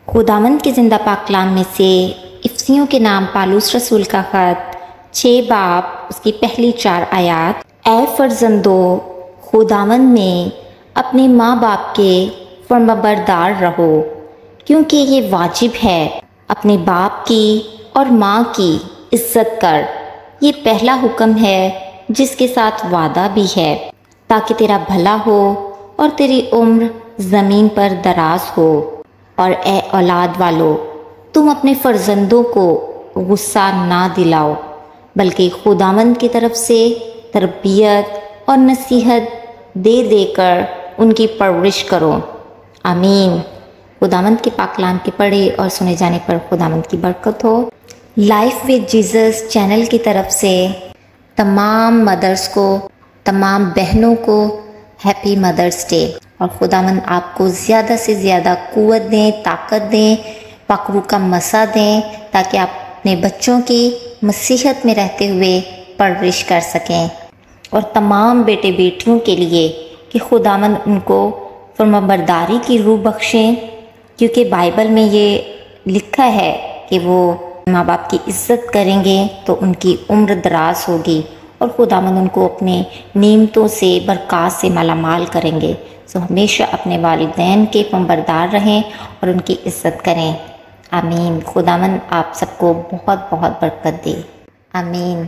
खुदावंद के ज़िंदा पाक कलाम में से इफ्सियों के नाम पालूस रसूल का ख़त 6 बाब उसकी पहली 4 आयात। ऐ फर्जंदो, खुदावंद में अपने माँ बाप के फर्माबरदार रहो, क्योंकि ये वाजिब है। अपने बाप की और माँ की इज्जत कर, ये पहला हुक्म है जिसके साथ वादा भी है, ताकि तेरा भला हो और तेरी उम्र ज़मीन पर दराज हो। और ए औलाद वालो, तुम अपने फर्जंदों को गुस्सा ना दिलाओ, बल्कि खुदावंद की तरफ से तरबियत और नसीहत दे देकर उनकी परवरिश करो। आमीन। खुदावंद के पाक कलाम के पढ़े और सुने जाने पर खुदावंद की बरकत हो। लाइफ विद जीसस चैनल की तरफ से तमाम मदर्स को, तमाम बहनों को हैप्पी मदर्स डे। और खुदावंद आपको ज़्यादा से ज़्यादा क़ुव्वत दें, ताकत दें, पकरू का मसा दें, ताकि आप अपने बच्चों की मसीहत में रहते हुए परवरिश कर सकें। और तमाम बेटे बेटियों के लिए कि खुदावंद उनको फर्माबरदारी की रूह बख्शें, क्योंकि बाइबल में ये लिखा है कि वो माँ बाप की इज़्ज़त करेंगे तो उनकी उम्र दराज होगी और खुदावंद उनको अपने नेमतों से, बरक़ात से मालामाल करेंगे। सो हमेशा अपने वालिदैन के फर्माबरदार रहें और उनकी इज़्ज़त करें। आमीन। खुदावंद आप सबको बहुत बहुत बरकत दे। आमीन।